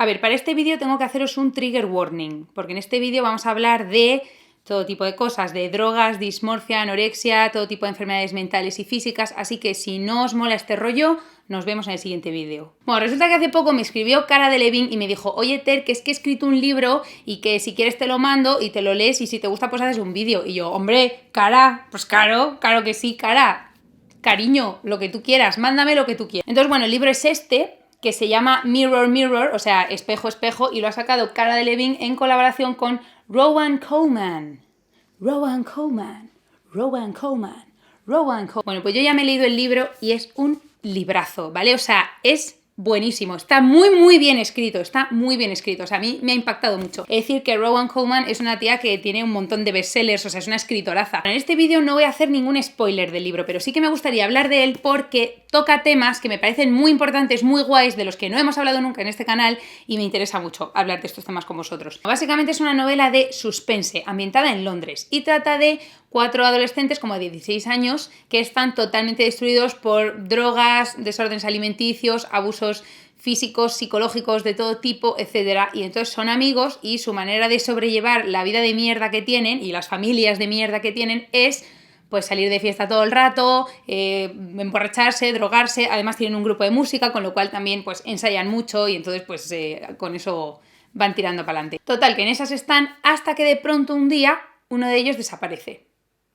A ver, para este vídeo tengo que haceros un trigger warning, porque en este vídeo vamos a hablar de todo tipo de cosas, de drogas, dismorfia, anorexia, todo tipo de enfermedades mentales y físicas, así que si no os mola este rollo, nos vemos en el siguiente vídeo. Bueno, resulta que hace poco me escribió Cara Delevingne y me dijo, oye Ter, que es que he escrito un libro y que si quieres te lo mando y te lo lees y si te gusta pues haces un vídeo. Y yo, hombre, Cara, pues claro que sí, Cara, cariño, lo que tú quieras, mándame lo que tú quieras. Entonces, bueno, el libro es este, que se llama Mirror Mirror, o sea, espejo espejo, y lo ha sacado Cara Delevingne en colaboración con Rowan Coleman. Rowan Coleman. Bueno, pues yo ya me he leído el libro y es un librazo, ¿vale? O sea, es buenísimo, está muy bien escrito, o sea, a mí me ha impactado mucho. Es decir, que Rowan Coleman es una tía que tiene un montón de bestsellers, o sea, es una escritoraza. En este vídeo no voy a hacer ningún spoiler del libro, pero sí que me gustaría hablar de él porque toca temas que me parecen muy importantes, muy guays, de los que no hemos hablado nunca en este canal y me interesa mucho hablar de estos temas con vosotros. Básicamente es una novela de suspense, ambientada en Londres, y trata de 4 adolescentes como de 16 años que están totalmente destruidos por drogas, desórdenes alimenticios, abusos físicos, psicológicos de todo tipo, etc. Y entonces son amigos y su manera de sobrellevar la vida de mierda que tienen y las familias de mierda que tienen es pues salir de fiesta todo el rato, emborracharse, drogarse. Además tienen un grupo de música, con lo cual también pues ensayan mucho y entonces pues con eso van tirando para adelante. Total, que en esas están hasta que de pronto un día uno de ellos desaparece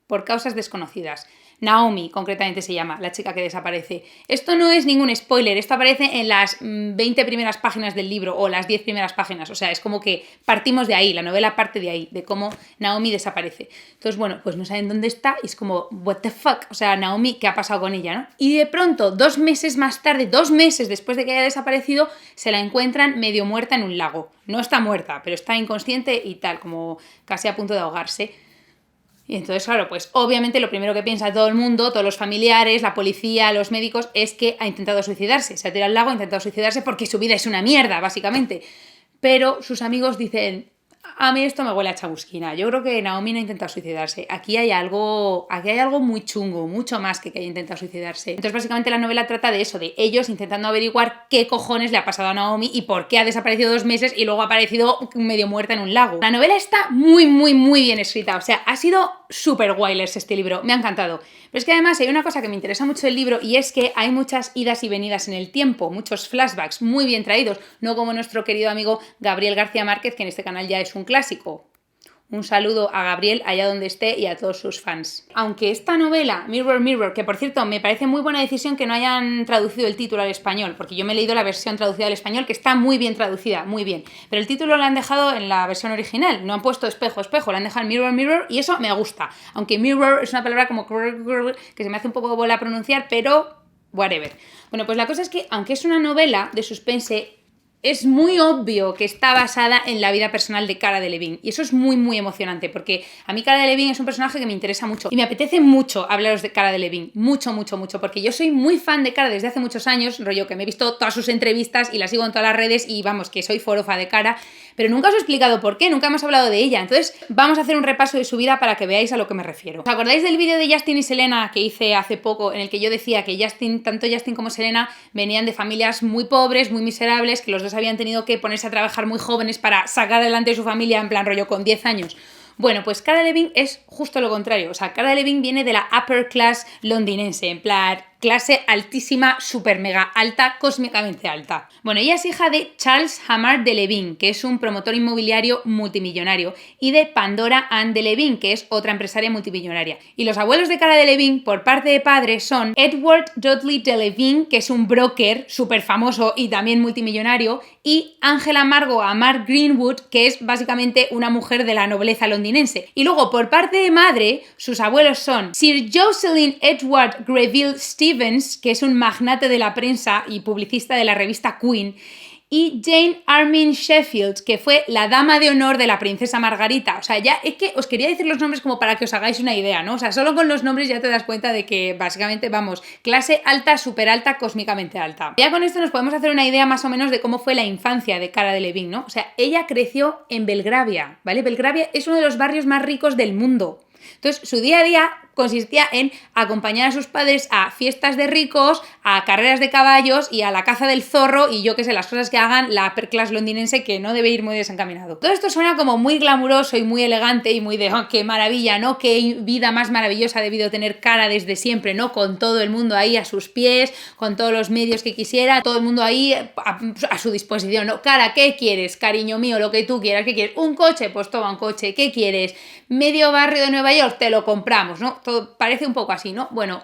por causas desconocidas. Naomi, concretamente se llama, la chica que desaparece. Esto no es ningún spoiler, esto aparece en las 20 primeras páginas del libro o las 10 primeras páginas, o sea, es como que partimos de ahí, la novela parte de ahí, de cómo Naomi desaparece. Entonces, bueno, pues no saben dónde está y es como, what the fuck, o sea, Naomi, ¿qué ha pasado con ella, no? Y de pronto, 2 meses más tarde, 2 meses después de que haya desaparecido, se la encuentran medio muerta en un lago. No está muerta, pero está inconsciente y tal, como casi a punto de ahogarse. Y entonces, claro, pues obviamente lo primero que piensa todo el mundo, todos los familiares, la policía, los médicos, es que ha intentado suicidarse. Se ha tirado al lago, ha intentado suicidarse porque su vida es una mierda, básicamente. Pero sus amigos dicen, a mí esto me huele a chabusquina. Yo creo que Naomi no ha intentado suicidarse. Aquí hay algo muy chungo, mucho más que haya intentado suicidarse. Entonces, básicamente la novela trata de eso, de ellos intentando averiguar qué cojones le ha pasado a Naomi y por qué ha desaparecido 2 meses y luego ha aparecido medio muerta en un lago. La novela está muy bien escrita. O sea, ha sido súper guay leerse este libro. Me ha encantado. Pero es que además hay una cosa que me interesa mucho del libro y es que hay muchas idas y venidas en el tiempo, muchos flashbacks muy bien traídos, no como nuestro querido amigo Gabriel García Márquez, que en este canal ya es un clásico. Un saludo a Gabriel allá donde esté y a todos sus fans. Aunque esta novela, Mirror Mirror, que por cierto me parece muy buena decisión que no hayan traducido el título al español, porque yo me he leído la versión traducida al español, que está muy bien traducida, muy bien. Pero el título lo han dejado en la versión original, no han puesto espejo, espejo, lo han dejado en Mirror Mirror y eso me gusta. Aunque mirror es una palabra como que se me hace un poco bola a pronunciar, pero whatever. Bueno, pues la cosa es que aunque es una novela de suspense, es muy obvio que está basada en la vida personal de Cara Delevingne. Y eso es muy emocionante, porque a mí Cara Delevingne es un personaje que me interesa mucho. Y me apetece mucho hablaros de Cara Delevingne. Mucho, porque yo soy muy fan de Cara desde hace muchos años, rollo que me he visto todas sus entrevistas y la sigo en todas las redes y vamos, que soy forofa de Cara. Pero nunca os he explicado por qué, nunca hemos hablado de ella. Entonces vamos a hacer un repaso de su vida para que veáis a lo que me refiero. ¿Os acordáis del vídeo de Justin y Selena que hice hace poco, en el que yo decía que tanto Justin como Selena venían de familias muy pobres, muy miserables, que los dos habían tenido que ponerse a trabajar muy jóvenes para sacar adelante su familia, en plan rollo con 10 años? Bueno, pues Cara Delevingne es justo lo contrario. O sea, Cara Delevingne viene de la upper class londinense, en plan clase altísima, súper mega alta, cósmicamente alta. Bueno, ella es hija de Charles Hamar Delevingne, que es un promotor inmobiliario multimillonario, y de Pandora Ann Delevingne, que es otra empresaria multimillonaria. Y los abuelos de Cara Delevingne, por parte de padre, son Edward Dudley Delevingne, que es un broker súper famoso y también multimillonario, y Angela Margot Amar Greenwood, que es básicamente una mujer de la nobleza londinense. Y luego, por parte de madre, sus abuelos son Sir Jocelyn Edward Greville Stevens, que es un magnate de la prensa y publicista de la revista Queen, y Jane Armine Sheffield, que fue la dama de honor de la princesa Margarita. O sea, ya es que os quería decir los nombres como para que os hagáis una idea, ¿no? O sea, solo con los nombres ya te das cuenta de que básicamente, vamos, clase alta, súper alta, cósmicamente alta. Ya con esto nos podemos hacer una idea más o menos de cómo fue la infancia de Cara Delevingne, ¿no? O sea, ella creció en Belgravia, ¿vale? Belgravia es uno de los barrios más ricos del mundo. Entonces, su día a día consistía en acompañar a sus padres a fiestas de ricos, a carreras de caballos y a la caza del zorro y yo qué sé, las cosas que hagan la upper class londinense que no debe ir muy desencaminado. Todo esto suena como muy glamuroso y muy elegante y muy de oh, qué maravilla, ¿no? Qué vida más maravillosa ha debido tener Cara desde siempre, ¿no? Con todo el mundo ahí a sus pies, con todos los medios que quisiera, todo el mundo ahí a su disposición, ¿no? Cara, ¿qué quieres? Cariño mío, lo que tú quieras, ¿qué quieres? ¿Un coche? Pues toma un coche, ¿qué quieres? Medio barrio de Nueva York, te lo compramos, ¿no? Todo parece un poco así, ¿no? Bueno,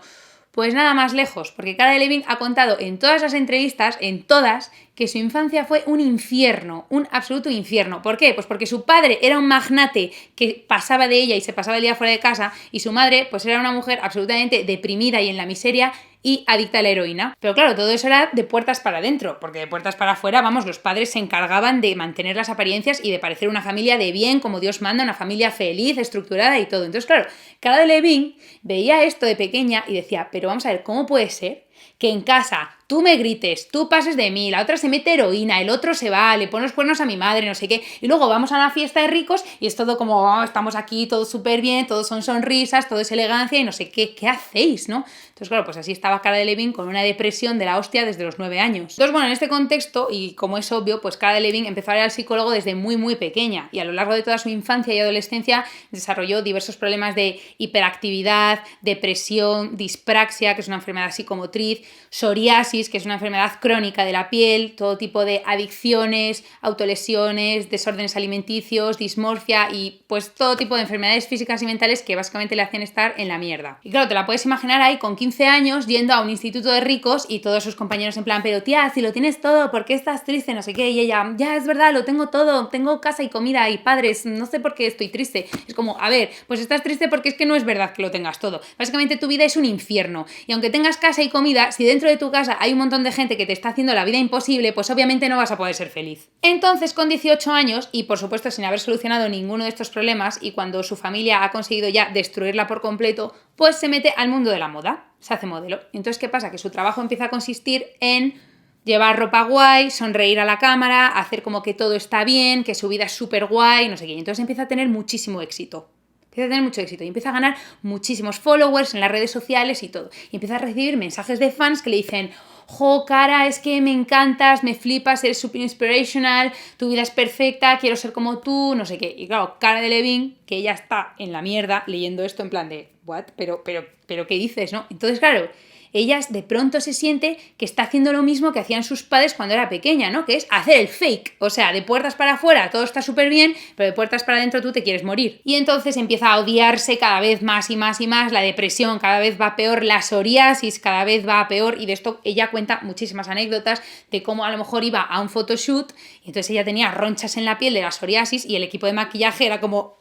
pues nada más lejos, porque Cara Delevingne ha contado en todas las entrevistas, en todas, que su infancia fue un infierno, un absoluto infierno. ¿Por qué? Pues porque su padre era un magnate que pasaba de ella y se pasaba el día fuera de casa, y su madre pues era una mujer absolutamente deprimida y en la miseria y adicta a la heroína. Pero claro, todo eso era de puertas para adentro, porque de puertas para afuera, vamos, los padres se encargaban de mantener las apariencias y de parecer una familia de bien, como Dios manda, una familia feliz, estructurada y todo. Entonces, claro, Cara Delevingne veía esto de pequeña y decía, pero vamos a ver, ¿cómo puede ser que en casa tú me grites, tú pases de mí, la otra se mete heroína, el otro se va, le pone los cuernos a mi madre, no sé qué, y luego vamos a una fiesta de ricos y es todo como, oh, estamos aquí, todo súper bien, todos son sonrisas, todo es elegancia y no sé qué, ¿qué hacéis, no? Entonces, claro, pues así estaba Cara Delevingne con una depresión de la hostia desde los 9 años. Entonces, bueno, en este contexto, y como es obvio, pues Cara Delevingne empezó a ir al psicólogo desde muy, muy pequeña, y a lo largo de toda su infancia y adolescencia desarrolló diversos problemas de hiperactividad, depresión, dispraxia, que es una enfermedad psicomotriz, psoriasis, que es una enfermedad crónica de la piel, todo tipo de adicciones, autolesiones, desórdenes alimenticios, dismorfia y pues todo tipo de enfermedades físicas y mentales que básicamente le hacen estar en la mierda. Y claro, te la puedes imaginar ahí con 15 años yendo a un instituto de ricos y todos sus compañeros en plan, pero tía, si lo tienes todo, ¿por qué estás triste? No sé qué, y ella, ya es verdad, lo tengo todo, tengo casa y comida y padres, no sé por qué estoy triste. Es como, a ver, pues estás triste porque es que no es verdad que lo tengas todo. Básicamente tu vida es un infierno y aunque tengas casa y comida, si dentro de tu casa hay un montón de gente que te está haciendo la vida imposible, pues obviamente no vas a poder ser feliz. Entonces, con 18 años, y por supuesto sin haber solucionado ninguno de estos problemas, y cuando su familia ha conseguido ya destruirla por completo, pues se mete al mundo de la moda, se hace modelo. Entonces, ¿qué pasa? Que su trabajo empieza a consistir en llevar ropa guay, sonreír a la cámara, hacer como que todo está bien, que su vida es súper guay, no sé qué. Y entonces empieza a tener muchísimo éxito. Empieza a tener mucho éxito y empieza a ganar muchísimos followers en las redes sociales y todo. Y empieza a recibir mensajes de fans que le dicen, jo, Cara, es que me encantas, me flipas, eres super inspirational, tu vida es perfecta, quiero ser como tú, no sé qué. Y claro, Cara Delevingne, que ella está en la mierda leyendo esto en plan de, ¿what? Pero, ¿qué dices, no? Entonces, claro, ella de pronto se siente que está haciendo lo mismo que hacían sus padres cuando era pequeña, ¿no? Que es hacer el fake. O sea, de puertas para afuera todo está súper bien, pero de puertas para adentro tú te quieres morir. Y entonces empieza a odiarse cada vez más y más y más, la depresión cada vez va peor, la psoriasis cada vez va peor, y de esto ella cuenta muchísimas anécdotas de cómo a lo mejor iba a un photoshoot y entonces ella tenía ronchas en la piel de la psoriasis y el equipo de maquillaje era como,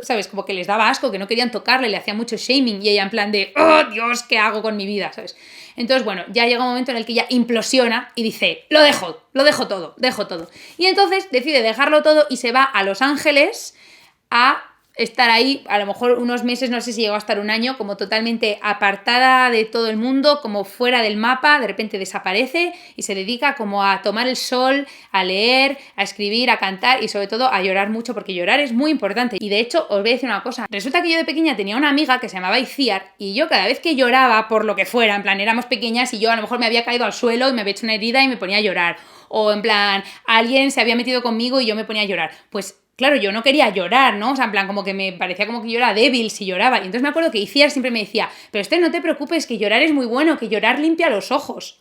¿sabes? Como que les daba asco, que no querían tocarle, le hacía mucho shaming y ella en plan de, ¡oh, Dios, qué hago con mi vida!, ¿sabes? Entonces, bueno, ya llega un momento en el que ella implosiona y dice, lo dejo todo. Y entonces decide dejarlo todo y se va a Los Ángeles a estar ahí, a lo mejor unos meses, no sé si llegó a estar un año, como totalmente apartada de todo el mundo, como fuera del mapa, de repente desaparece y se dedica como a tomar el sol, a leer, a escribir, a cantar y sobre todo a llorar mucho, porque llorar es muy importante. Y de hecho, os voy a decir una cosa, resulta que yo de pequeña tenía una amiga que se llamaba Iciar y yo cada vez que lloraba por lo que fuera, en plan éramos pequeñas y yo a lo mejor me había caído al suelo y me había hecho una herida y me ponía a llorar, o en plan alguien se había metido conmigo y yo me ponía a llorar, pues claro, yo no quería llorar, ¿no? O sea, en plan, como que me parecía como que yo era débil si lloraba. Y entonces me acuerdo que Iciar siempre me decía, pero Esther, no te preocupes, que llorar es muy bueno, que llorar limpia los ojos.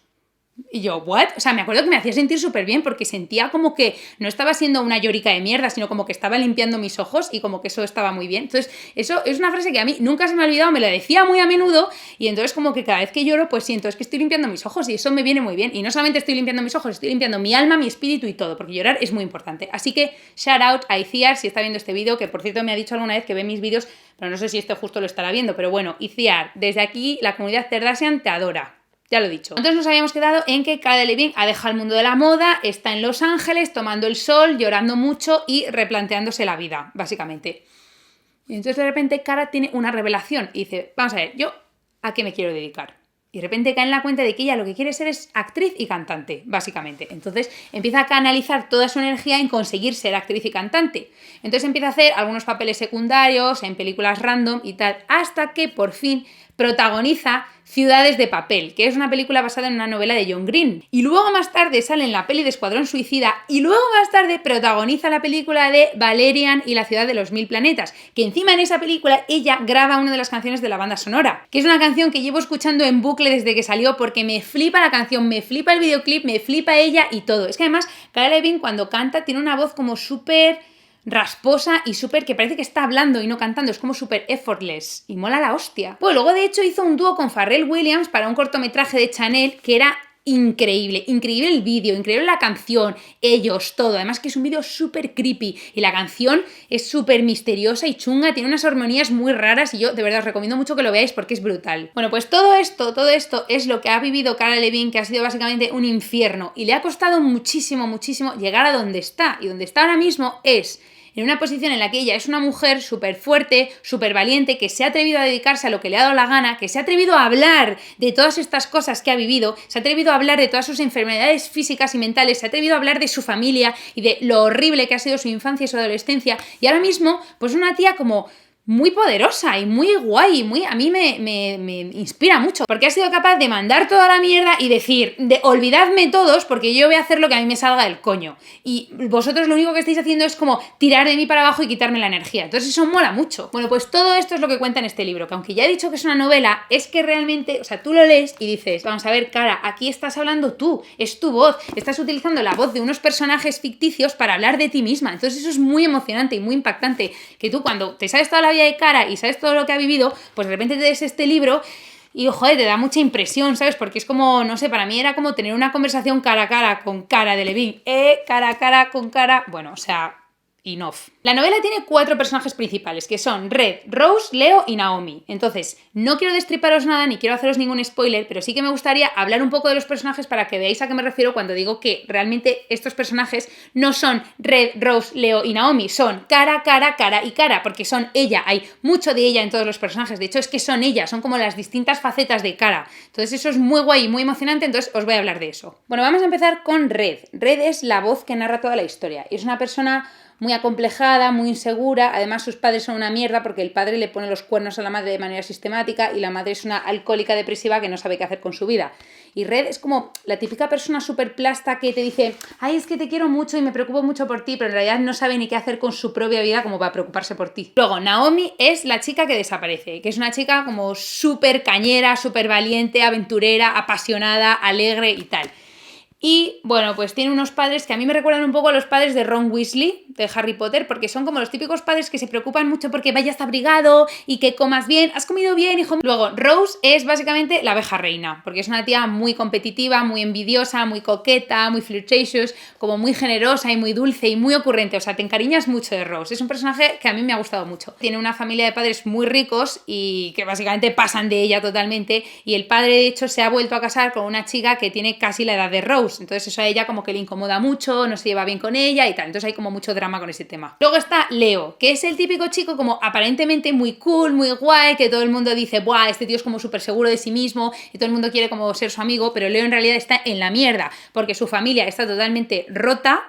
Y yo, ¿what? O sea, me acuerdo que me hacía sentir súper bien porque sentía como que no estaba siendo una llorica de mierda, sino como que estaba limpiando mis ojos y como que eso estaba muy bien. Entonces, eso es una frase que a mí nunca se me ha olvidado, me la decía muy a menudo y entonces como que cada vez que lloro, pues siento, es que estoy limpiando mis ojos y eso me viene muy bien. Y no solamente estoy limpiando mis ojos, estoy limpiando mi alma, mi espíritu y todo, porque llorar es muy importante. Así que, shout out a Iciar si está viendo este vídeo, que por cierto me ha dicho alguna vez que ve mis vídeos, pero no sé si este justo lo estará viendo, pero bueno, Iciar, desde aquí la comunidad Kardashian te adora. Ya lo he dicho. Entonces nos habíamos quedado en que Cara Delevingne ha dejado el mundo de la moda, está en Los Ángeles tomando el sol, llorando mucho y replanteándose la vida, básicamente. Y entonces de repente Cara tiene una revelación y dice, vamos a ver, ¿yo a qué me quiero dedicar? Y de repente cae en la cuenta de que ella lo que quiere ser es actriz y cantante, básicamente. Entonces empieza a canalizar toda su energía en conseguir ser actriz y cantante. Entonces empieza a hacer algunos papeles secundarios en películas random y tal, hasta que por fin protagoniza Ciudades de papel, que es una película basada en una novela de John Green. Y luego más tarde sale en la peli de Escuadrón Suicida y luego más tarde protagoniza la película de Valerian y la ciudad de los mil planetas, que encima en esa película ella graba una de las canciones de la banda sonora, que es una canción que llevo escuchando en bucle desde que salió porque me flipa la canción, me flipa el videoclip, me flipa ella y todo. Es que además Cara Delevingne cuando canta tiene una voz como súper rasposa y súper que parece que está hablando y no cantando, es como súper effortless y mola la hostia. Pues luego de hecho hizo un dúo con Pharrell Williams para un cortometraje de Chanel que era increíble, increíble el vídeo, increíble la canción, ellos, todo, además que es un vídeo súper creepy y la canción es súper misteriosa y chunga, tiene unas armonías muy raras y yo de verdad os recomiendo mucho que lo veáis porque es brutal. Bueno, pues todo esto es lo que ha vivido Cara Delevingne, que ha sido básicamente un infierno y le ha costado muchísimo, muchísimo llegar a donde está, y donde está ahora mismo es en una posición en la que ella es una mujer súper fuerte, súper valiente, que se ha atrevido a dedicarse a lo que le ha dado la gana, que se ha atrevido a hablar de todas estas cosas que ha vivido, se ha atrevido a hablar de todas sus enfermedades físicas y mentales, se ha atrevido a hablar de su familia y de lo horrible que ha sido su infancia y su adolescencia, y ahora mismo, pues una tía como muy poderosa y muy guay, a mí me inspira mucho, porque ha sido capaz de mandar toda la mierda y decir, olvidadme todos porque yo voy a hacer lo que a mí me salga del coño, y vosotros lo único que estáis haciendo es como tirar de mí para abajo y quitarme la energía, entonces eso mola mucho. Bueno, pues todo esto es lo que cuenta en este libro, que aunque ya he dicho que es una novela, es que realmente, o sea, tú lo lees y dices, vamos a ver, Cara, aquí estás hablando tú, es tu voz, estás utilizando la voz de unos personajes ficticios para hablar de ti misma, entonces eso es muy emocionante y muy impactante, que tú cuando te sabes toda la vida de Cara y sabes todo lo que ha vivido, pues de repente te des este libro y, joder, te da mucha impresión, ¿sabes? Porque es como, no sé, para mí era como tener una conversación cara a cara con Cara Delevingne, cara a cara con Cara, bueno, o sea, enough. La novela tiene 4 personajes principales, que son Red, Rose, Leo y Naomi. Entonces, no quiero destriparos nada ni quiero haceros ningún spoiler, pero sí que me gustaría hablar un poco de los personajes para que veáis a qué me refiero cuando digo que realmente estos personajes no son Red, Rose, Leo y Naomi, son Cara, Cara, Cara y Cara, porque son ella, hay mucho de ella en todos los personajes, de hecho es que son ellas, son como las distintas facetas de Cara. Entonces eso es muy guay y muy emocionante, entonces os voy a hablar de eso. Bueno, vamos a empezar con Red. Red es la voz que narra toda la historia y es una persona muy acomplejada, muy insegura, además sus padres son una mierda porque el padre le pone los cuernos a la madre de manera sistemática y la madre es una alcohólica depresiva que no sabe qué hacer con su vida. Y Red es como la típica persona súper plasta que te dice, ay, es que te quiero mucho y me preocupo mucho por ti, pero en realidad no sabe ni qué hacer con su propia vida como para preocuparse por ti. Luego, Naomi es la chica que desaparece, que es una chica como súper cañera, súper valiente, aventurera, apasionada, alegre y tal. Y bueno, pues tiene unos padres que a mí me recuerdan un poco a los padres de Ron Weasley, de Harry Potter, porque son como los típicos padres que se preocupan mucho porque vayas abrigado y que comas bien, has comido bien, hijo. Luego, Rose es básicamente la abeja reina, porque es una tía muy competitiva, muy envidiosa, muy coqueta, muy flirtatious, como muy generosa y muy dulce y muy ocurrente, o sea, te encariñas mucho de Rose. Es un personaje que a mí me ha gustado mucho. Tiene una familia de padres muy ricos y que básicamente pasan de ella totalmente, y el padre de hecho se ha vuelto a casar con una chica que tiene casi la edad de Rose. Entonces eso a ella como que le incomoda mucho, no se lleva bien con ella y tal, entonces hay como mucho drama con ese tema. Luego está Leo, que es el típico chico como aparentemente muy cool, muy guay, que todo el mundo dice, buah, este tío es como súper seguro de sí mismo y todo el mundo quiere como ser su amigo, pero Leo en realidad está en la mierda, porque su familia está totalmente rota.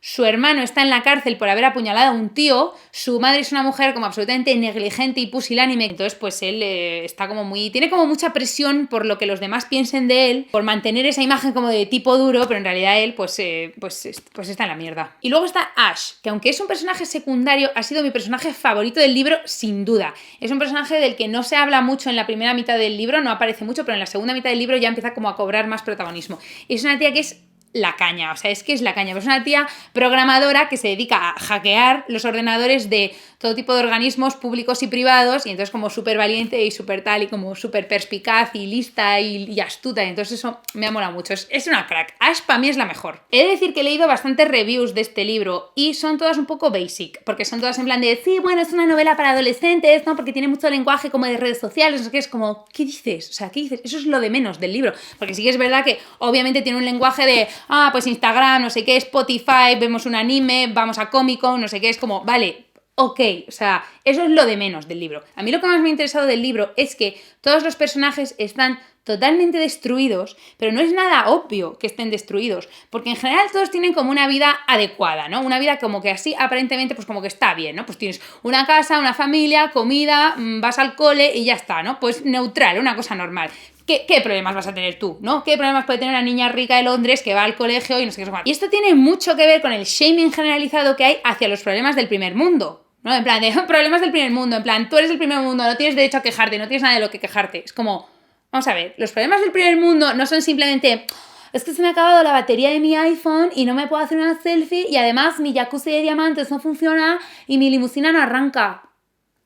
Su hermano está en la cárcel por haber apuñalado a un tío, su madre es una mujer como absolutamente negligente y pusilánime, entonces pues él está como muy... tiene como mucha presión por lo que los demás piensen de él, por mantener esa imagen como de tipo duro, pero en realidad él pues está en la mierda. Y luego está Ash, que aunque es un personaje secundario, ha sido mi personaje favorito del libro sin duda. Es un personaje del que no se habla mucho en la primera mitad del libro, no aparece mucho, pero en la segunda mitad del libro ya empieza como a cobrar más protagonismo. Es una tía que es la caña, o sea, es que es la caña. Es una tía programadora que se dedica a hackear los ordenadores de todo tipo de organismos públicos y privados, y entonces como súper valiente y súper tal, y como súper perspicaz y lista y astuta, y entonces eso me ha molado mucho. Es una crack. Ash para mí es la mejor. He de decir que he leído bastantes reviews de este libro y son todas un poco basic, porque son todas en plan de, sí, bueno, es una novela para adolescentes, ¿no? Porque tiene mucho lenguaje como de redes sociales, no sé qué, es como, ¿qué dices? O sea, ¿qué dices? Eso es lo de menos del libro, porque sí que es verdad que obviamente tiene un lenguaje de, pues Instagram, no sé qué, Spotify, vemos un anime, vamos a Comic Con, no sé qué, es como, vale, ok, o sea, eso es lo de menos del libro. A mí lo que más me ha interesado del libro es que todos los personajes están totalmente destruidos, pero no es nada obvio que estén destruidos, porque en general todos tienen como una vida adecuada, ¿no? Una vida como que así aparentemente pues como que está bien, ¿no? Pues tienes una casa, una familia, comida, vas al cole y ya está, ¿no? Pues neutral, una cosa normal. ¿Qué problemas vas a tener tú, no? ¿Qué problemas puede tener una niña rica de Londres que va al colegio y no sé qué? Y esto tiene mucho que ver con el shaming generalizado que hay hacia los problemas del primer mundo, ¿no? En plan, de problemas del primer mundo, en plan, tú eres del primer mundo, no tienes derecho a quejarte, no tienes nada de lo que quejarte. Es como, vamos a ver, los problemas del primer mundo no son simplemente, es que se me ha acabado la batería de mi iPhone y no me puedo hacer una selfie y además mi jacuzzi de diamantes no funciona y mi limusina no arranca.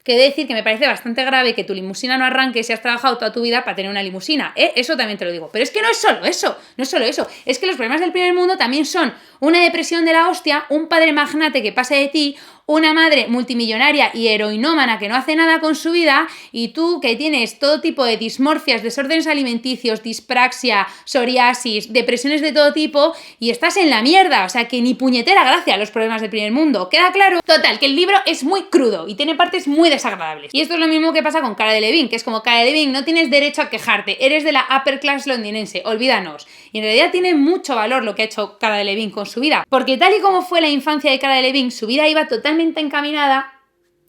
Que decir que me parece bastante grave que tu limusina no arranque si has trabajado toda tu vida para tener una limusina, ¿eh? Eso también te lo digo. Pero es que no es solo eso, no es solo eso. Es que los problemas del primer mundo también son una depresión de la hostia, un padre magnate que pasa de ti, una madre multimillonaria y heroinómana que no hace nada con su vida, y tú que tienes todo tipo de dismorfias, desórdenes alimenticios, dispraxia, psoriasis, depresiones de todo tipo, y estás en la mierda. O sea, que ni puñetera gracia los problemas del primer mundo. ¿Queda claro? Total, que el libro es muy crudo y tiene partes muy desagradables. Y esto es lo mismo que pasa con Cara Delevingne, que es como, Cara Delevingne, no tienes derecho a quejarte, eres de la upper class londinense, olvídanos. Y en realidad tiene mucho valor lo que ha hecho Cara Delevingne con su vida, porque tal y como fue la infancia de Cara Delevingne, su vida iba totalmente encaminada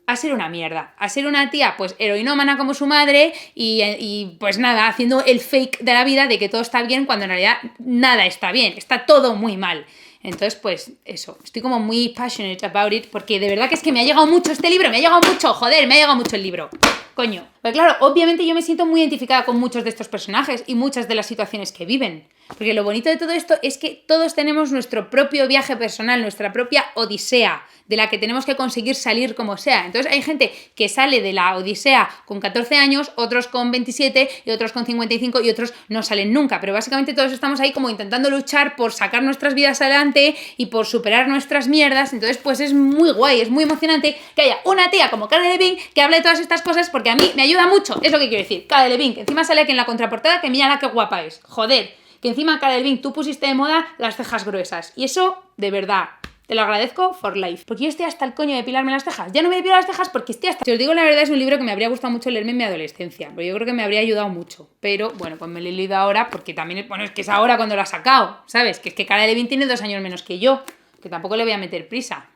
a ser una mierda, a ser una tía pues heroinómana como su madre y pues nada, haciendo el fake de la vida de que todo está bien cuando en realidad nada está bien, está todo muy mal. Entonces, pues eso, estoy como muy passionate about it porque de verdad que es que me ha llegado mucho este libro, me ha llegado mucho, joder, me ha llegado mucho el libro. Coño. Pues claro, obviamente yo me siento muy identificada con muchos de estos personajes y muchas de las situaciones que viven. Porque lo bonito de todo esto es que todos tenemos nuestro propio viaje personal, nuestra propia odisea, de la que tenemos que conseguir salir como sea. Entonces hay gente que sale de la odisea con 14 años, otros con 27 y otros con 55 y otros no salen nunca. Pero básicamente todos estamos ahí como intentando luchar por sacar nuestras vidas adelante y por superar nuestras mierdas. Entonces pues es muy guay, es muy emocionante que haya una tía como Cara Delevingne que hable de todas estas cosas porque a mí me ayuda mucho, es lo que quiero decir. Cara Delevingne, que encima sale aquí en la contraportada, que mira la que guapa es. Joder, que encima Cara Delevingne tú pusiste de moda las cejas gruesas. Y eso, de verdad, te lo agradezco for life. Porque yo estoy hasta el coño de depilarme las cejas. Ya no me depilo las cejas porque estoy hasta... Si os digo la verdad, es un libro que me habría gustado mucho leerme en mi adolescencia. Pero yo creo que me habría ayudado mucho. Pero bueno, pues me lo he leído ahora porque también... Bueno, es que es ahora cuando lo ha sacado, ¿sabes? Que es que Cara Delevingne tiene 2 años menos que yo. Que tampoco le voy a meter prisa.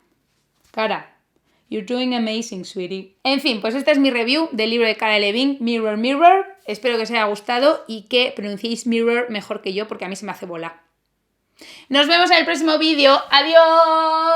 Cara, you're doing amazing, sweetie. En fin, pues esta es mi review del libro de Cara Delevingne, Mirror, Mirror. Espero que os haya gustado y que pronunciéis Mirror mejor que yo porque a mí se me hace bola. Nos vemos en el próximo vídeo. ¡Adiós!